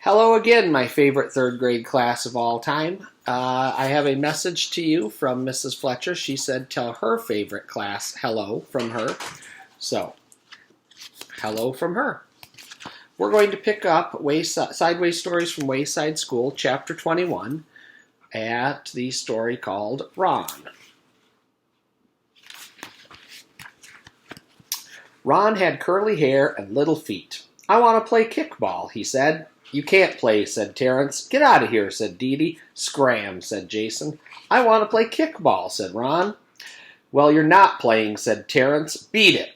Hello again, my favorite third grade class of all time. I have a message to you from Mrs. Fletcher. She said tell her favorite class hello from her. So, hello from her. We're going to pick up Sideways Stories from Wayside School, Chapter 21, at the story called Ron. Ron had curly hair and little feet. "I want to play kickball," he said. "You can't play," said Terrence. "Get out of here," said Dee Dee. "Scram," said Jason. "I want to play kickball," said Ron. "Well, you're not playing," said Terrence. "Beat it."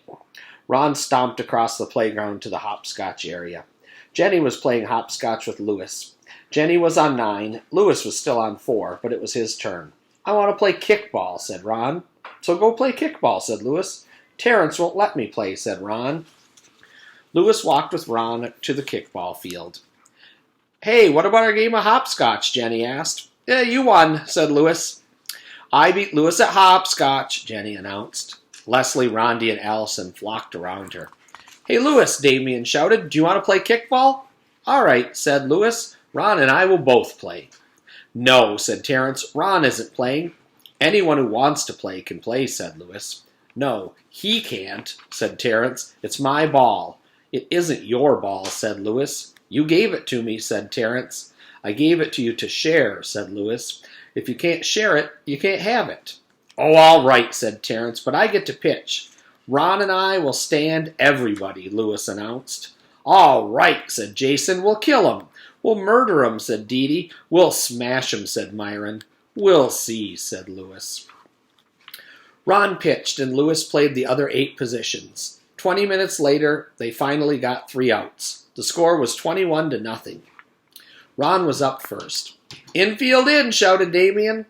Ron stomped across the playground to the hopscotch area. Jenny was playing hopscotch with Lewis. Jenny was on 9. Lewis was still on 4, but it was his turn. "I want to play kickball," said Ron. "So go play kickball," said Lewis. "Terrence won't let me play," said Ron. Lewis walked with Ron to the kickball field. "Hey, what about our game of hopscotch?" Jenny asked. "You won," said Lewis. "I beat Lewis at hopscotch," Jenny announced. Leslie, Rondi, and Allison flocked around her. "Hey, Lewis," Damien shouted, "do you want to play kickball?" "All right," said Lewis. "Ron and I will both play." "No," said Terrence. "Ron isn't playing." "Anyone who wants to play can play," said Lewis. "No, he can't," said Terrence. "It's my ball." "It isn't your ball," said Lewis. "You gave it to me," said Terrence. "I gave it to you to share," said Lewis. "If you can't share it, you can't have it." "Oh, all right," said Terrence, "but I get to pitch." "Ron and I will stand everybody," Lewis announced. "All right," said Jason. "We'll kill him." "We'll murder him," said Dee Dee. "We'll smash him," said Myron. "We'll see," said Lewis. Ron pitched, and Lewis played the other 8 positions. 20 minutes later, they finally got 3 outs. The score was 21-0. Ron was up first. "Infield in," shouted Damien.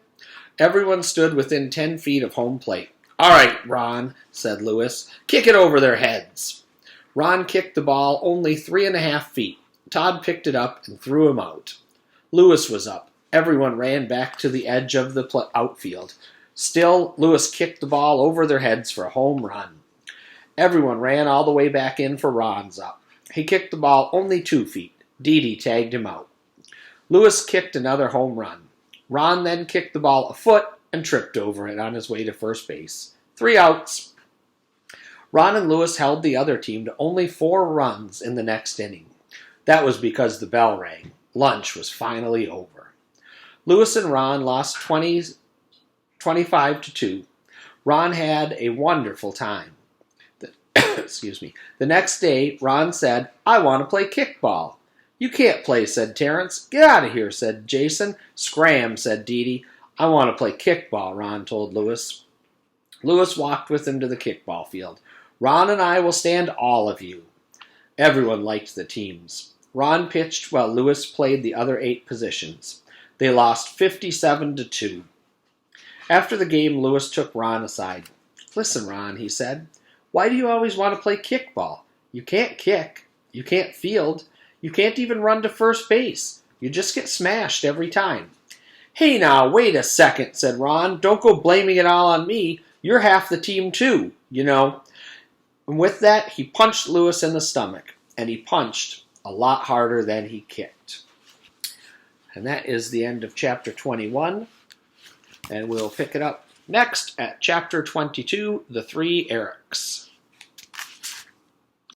Everyone stood within 10 feet of home plate. "All right, Ron," said Lewis. "Kick it over their heads." Ron kicked the ball only 3.5 feet. Todd picked it up and threw him out. Lewis was up. Everyone ran back to the edge of the outfield. Still, Lewis kicked the ball over their heads for a home run. Everyone ran all the way back in for Ron's up. He kicked the ball only 2 feet. Dee Dee tagged him out. Lewis kicked another home run. Ron then kicked the ball a foot and tripped over it on his way to first base. 3 outs. Ron and Lewis held the other team to only 4 runs in the next inning. That was because the bell rang. Lunch was finally over. Lewis and Ron lost 25-2. Ron had a wonderful time. Excuse me. The next day, Ron said, "I want to play kickball." "You can't play," said Terrence. "Get out of here," said Jason. "Scram," said Dee Dee. "I want to play kickball," Ron told Lewis. Lewis walked with him to the kickball field. "Ron and I will stand all of you." Everyone liked the teams. Ron pitched while Lewis played the other 8 positions. They lost 57-2. After the game, Lewis took Ron aside. "Listen, Ron," he said. "Why do you always want to play kickball? You can't kick. You can't field. You can't even run to first base. You just get smashed every time." "Hey now, wait a second," said Ron. "Don't go blaming it all on me. You're half the team too, you know." And with that, he punched Lewis in the stomach. And he punched a lot harder than he kicked. And that is the end of Chapter 21. And we'll pick it up next at Chapter 22, The 3 Erics.